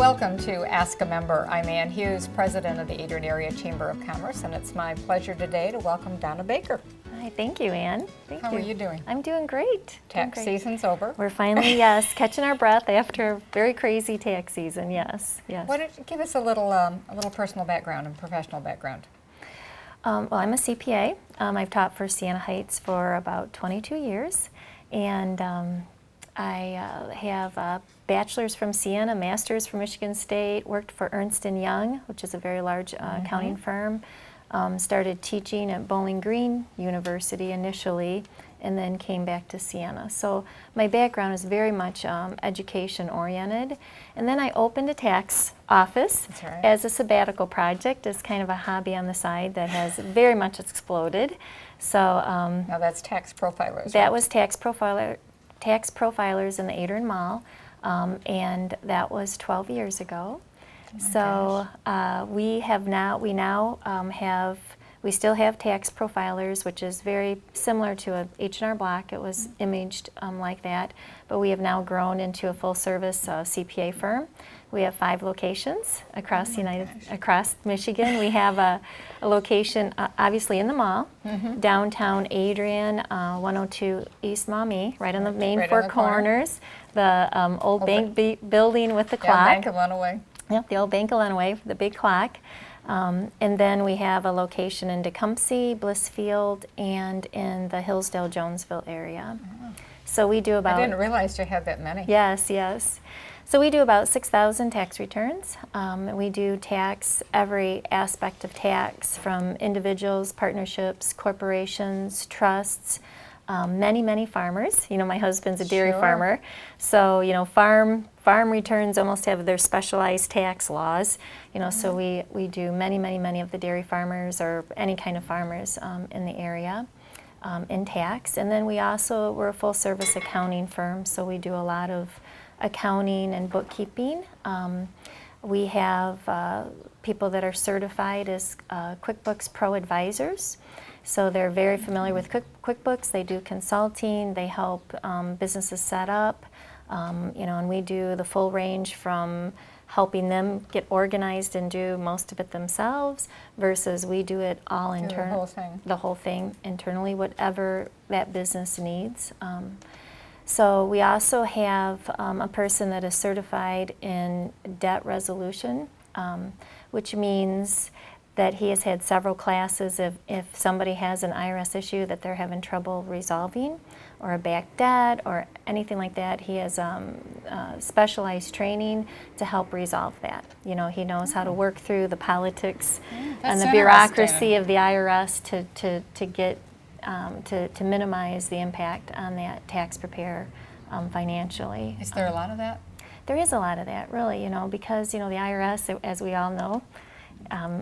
Welcome to Ask a Member. I'm Ann Hughes, President of the Adrian Area Chamber of Commerce, and it's my pleasure today to welcome Donna Baker. Hi, thank you, Ann. How are you doing? I'm doing great. Tax season's over. We're finally, yes, catching our breath after a very crazy tax season. Yes. Give us a little personal background and professional background. Well, I'm a CPA. I've taught for Siena Heights for about 22 years, and I have a bachelor's from Siena, master's from Michigan State, worked for Ernst & Young, which is a very large accounting firm. Started teaching at Bowling Green University initially, and then came back to Siena. So my background is very much education oriented. And then I opened a tax office as a sabbatical project, as kind of a hobby on the side that has very much exploded. So now that's Tax Profilers. That was Tax Profilers in the Adrian Mall, and that was 12 years ago. So we still have Tax Profilers, which is very similar to a H&R Block. It was imaged like that, but we have now grown into a full-service CPA firm. We have 5 locations across across Michigan. We have a location obviously in the mall, downtown Adrian, 102 East Maumee, right on the main 4 corners. The old bank building with the clock. Yeah, Bank of Lenawee. Yep, the old Bank of Lenawee, the big clock. And then we have a location in Tecumseh, Blissfield, and in the Hillsdale-Jonesville area. So we do about... I didn't realize you had that many. Yes. So we do about 6,000 tax returns. We do tax, every aspect of tax, from individuals, partnerships, corporations, trusts, many farmers. You know, my husband's a dairy farmer, so you know, farm returns almost have their specialized tax laws. You know, so we do many of the dairy farmers or any kind of farmers in the area in tax. And then we're a full service accounting firm, so we do a lot of accounting and bookkeeping. We have people that are certified as QuickBooks Pro advisors. So they're very familiar with QuickBooks. They do consulting. They help businesses set up. You know, and we do the full range from helping them get organized and do most of it themselves, versus we do it all internally. The whole thing internally, whatever that business needs. So we also have a person that is certified in debt resolution, which means that he has had several classes. If somebody has an IRS issue that they're having trouble resolving, or a back debt, or anything like that, he has specialized training to help resolve that. You know, he knows how to work through the politics and the bureaucracy of the IRS to get to minimize the impact on that tax preparer financially. Is there a lot of that? There is a lot of that, really. You know, because you know the IRS, as we all know,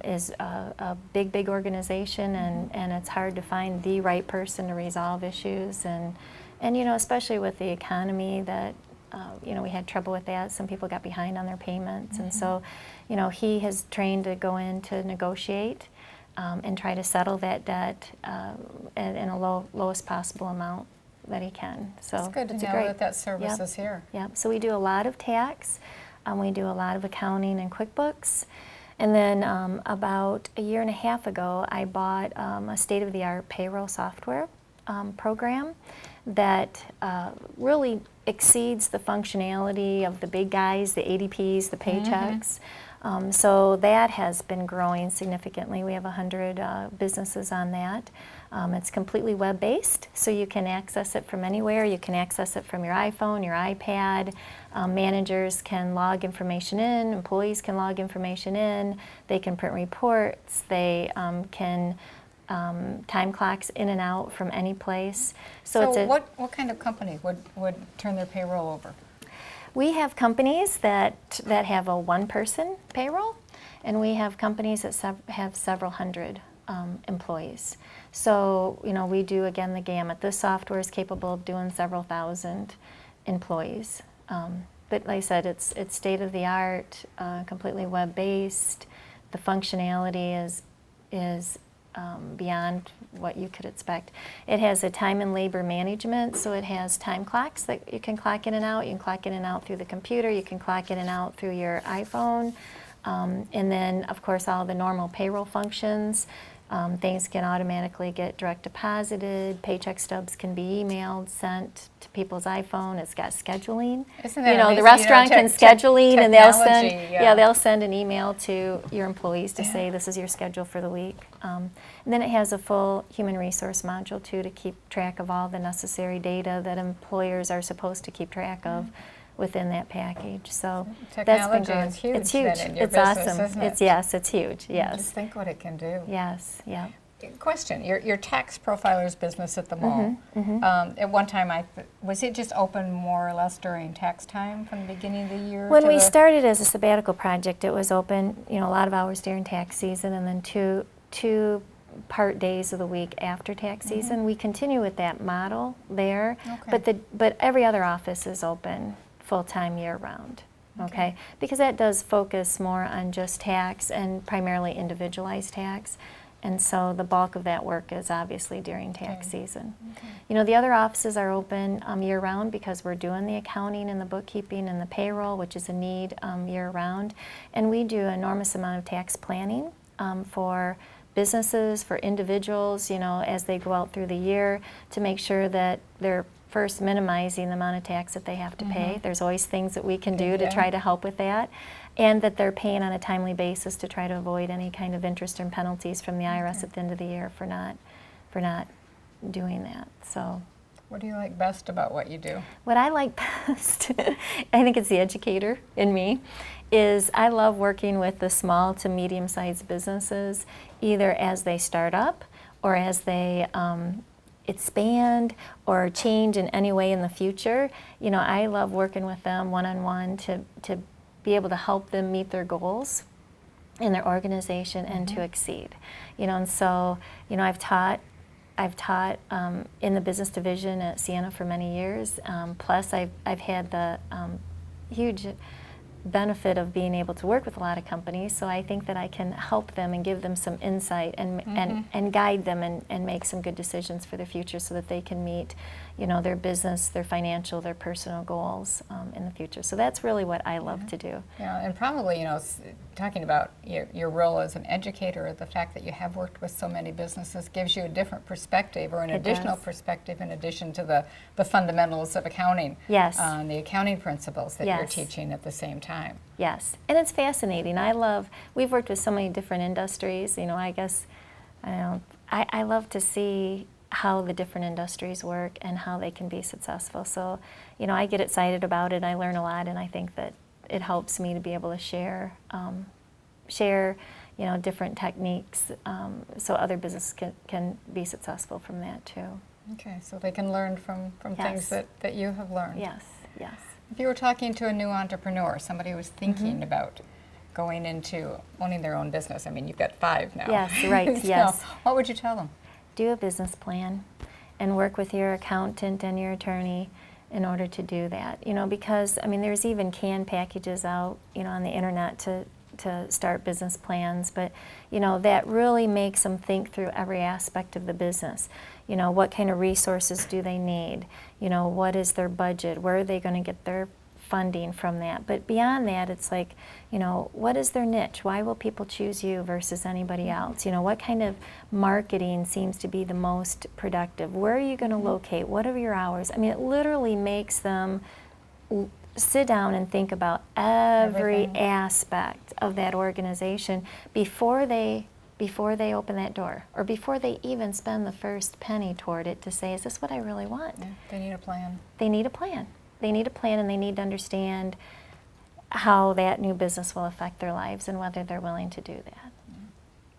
is a big organization, and it's hard to find the right person to resolve issues, and you know, especially with the economy, that you know, we had trouble with that. Some people got behind on their payments, and so you know, he has trained to go in to negotiate and try to settle that debt in a lowest possible amount that he can. So it's good to know that service is here. Yep. So we do a lot of tax. We do a lot of accounting and QuickBooks. And then about a year and a half ago, I bought a state-of-the-art payroll software program that really exceeds the functionality of the big guys, the ADPs, the Paychecks. So that has been growing significantly. We have 100 businesses on that. It's completely web-based, so you can access it from anywhere. You can access it from your iPhone, your iPad. Managers can log information in, employees can log information in, they can print reports, they can time clocks in and out from any place. So what kind of company would turn their payroll over? We have companies that have a one-person payroll, and we have companies that have several hundred employees. So, you know, we do, again, the gamut. This software is capable of doing several thousand employees. But like I said, it's state-of-the-art, completely web-based. The functionality is beyond what you could expect. It has a time and labor management, so it has time clocks that you can clock in and out. You can clock in and out through the computer. You can clock in and out through your iPhone. And then, of course, all the normal payroll functions. Things can automatically get direct deposited. Paycheck stubs can be emailed, sent to people's iPhone. It's got scheduling. Isn't that you know, amazing? the restaurant can scheduling, and they'll send they'll send an email to your employees to say this is your schedule for the week. And then it has a full human resource module too to keep track of all the necessary data that employers are supposed to keep track of within that package. So that's been good. Is huge. It's huge. Then in your it's business, awesome. Isn't it? It's huge. Yes. Just think what it can do. Yes. Yeah. Question: Your tax profiler's business at the mall. At one time, was it just open more or less during tax time from the beginning of the year? When we started as a sabbatical project, it was open, a lot of hours during tax season, and then two part days of the week after tax season. We continue with that model there, but every other office is open full-time year-round. Okay, because that does focus more on just tax and primarily individualized tax. And so the bulk of that work is obviously during tax season. The other offices are open year-round because we're doing the accounting and the bookkeeping and the payroll, which is a need year-round. And we do an enormous amount of tax planning for businesses, for individuals, as they go out through the year to make sure that they're first minimizing the amount of tax that they have to pay. There's always things that we can do to try to help with that, and that they're paying on a timely basis to try to avoid any kind of interest and penalties from the IRS at the end of the year for not doing that. So, what do you like best about what you do? What I like best, I think it's the educator in me, is I love working with the small to medium-sized businesses, either as they start up or as they expand or change in any way in the future. I love working with them one-on-one to be able to help them meet their goals in their organization and to exceed. And so, I've taught in the business division at Siena for many years. Plus, I've had the huge benefit of being able to work with a lot of companies, so I think that I can help them and give them some insight and guide them and make some good decisions for their future so that they can meet their business, their financial, their personal goals in the future. So that's really what I love to do. Yeah, and probably, talking about your role as an educator, the fact that you have worked with so many businesses gives you a different perspective or an additional perspective in addition to the fundamentals of accounting. Yes. The accounting principles that you're teaching at the same time. Yes, and it's fascinating. We've worked with so many different industries, I love to see how the different industries work and how they can be successful. So, I get excited about it, I learn a lot, and I think that it helps me to be able to share different techniques so other businesses can be successful from that too. Okay, so they can learn from things that you have learned. Yes, yes. If you were talking to a new entrepreneur, somebody who was thinking about going into owning their own business, I mean, you've got 5 now. Yes, right, yes. What would you tell them? Do a business plan and work with your accountant and your attorney in order to do that. Because, there's even canned packages out, on the internet to start business plans, but, that really makes them think through every aspect of the business. What kind of resources do they need? What is their budget? Where are they going to get their funding from that? But beyond that, it's like, what is their niche? Why will people choose you versus anybody else? What kind of marketing seems to be the most productive? Where are you going to locate? What are your hours? It literally makes them sit down and think about every aspect of that organization before they open that door, or before they even spend the first penny toward it to say, is this what I really want? Yeah, they need a plan. They need a plan. They need a plan, and they need to understand how that new business will affect their lives and whether they're willing to do that.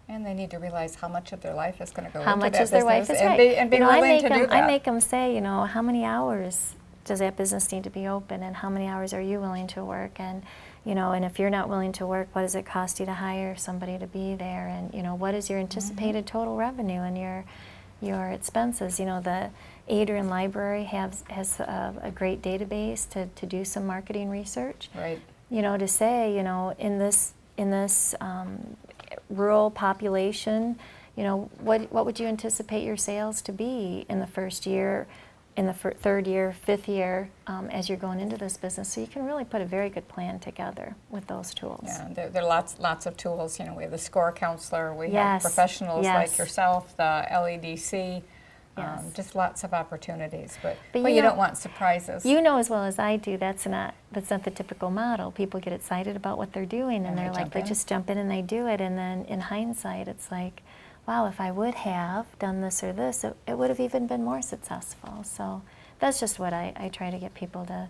And they need to realize how much of their life is going to go how into much that is their business life is and right. be willing to do that. I make them say, how many hours does that business need to be open, and how many hours are you willing to work? And and if you're not willing to work, what does it cost you to hire somebody to be there? And what is your anticipated total revenue and your expenses? The Adrian Library has a great database to do some marketing research. Right. To say, in this rural population, you know, what would you anticipate your sales to be in the first year, in the third year, fifth year, as you're going into this business? So you can really put a very good plan together with those tools. Yeah, there are lots of tools. You know, we have the score counselor, we have Yes, professionals yes. like yourself, the LEDC, Yes. just lots of opportunities. But But you you know- don't want surprises. You know as well as I do, that's not the typical model. People get excited about what they're doing, and And they they're like, jump they in. just jump in and they do it, and then in hindsight, it's like, wow, if I would have done this or this, it would have even been more successful. So that's just what I try to get people to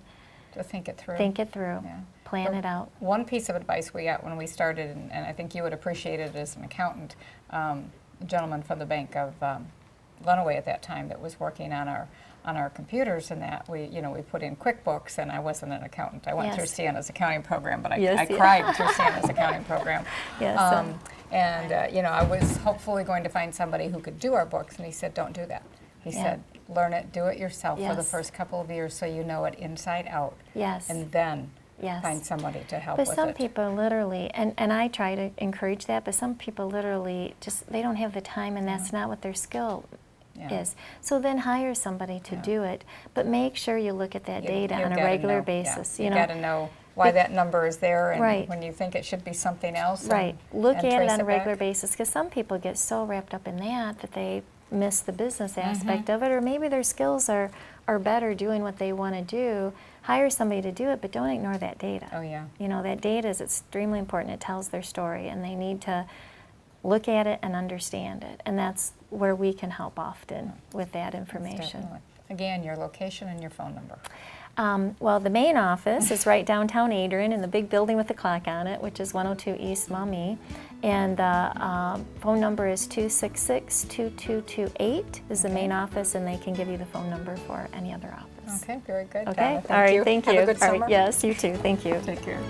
think it through. think it through, Yeah. plan But it out. One piece of advice we got when we started, and I think you would appreciate it as an accountant, a gentleman from the Bank of Lunaway at that time that was working on our computers, and that we put in QuickBooks, and I wasn't an accountant. I went Yes. through Sienna's accounting program, but I Yes, yeah. cried through Sienna's accounting program. Yes, I was hopefully going to find somebody who could do our books, and he said, don't do that. He Yeah. said, learn it, do it yourself for the Yes. first couple of years so you know it inside out, Yes. and then Yes. find somebody to help But with some it. people literally, and I try to encourage that, but some people literally just, they don't have the time, and that's not what their skill Yeah. is. So then hire somebody to Yeah. do it, but make sure you look at that data You've on a gotta regular know, yeah. basis. You got to know why that number is there, and Right. when you think it should be something else. Right. And, Look and at it trace on a regular back. basis, because some people get so wrapped up in that they miss the business Mm-hmm. aspect of it, or maybe their skills are better doing what they want to do. Hire somebody to do it, but don't ignore that data. Oh yeah. You know, that data is extremely important. It tells their story, and they need to look at it and understand it. And that's where we can help often with that information. Definitely. Again, your location and your phone number. Well, the main office is right downtown Adrian in the big building with the clock on it, which is 102 East Maumee. And the phone number is 266-2228 is the main office, and they can give you the phone number for any other office. Okay, very good. Okay? Donna, thank All right, you. thank Have you. a good All right, summer. yes, you too. Thank you. Take care.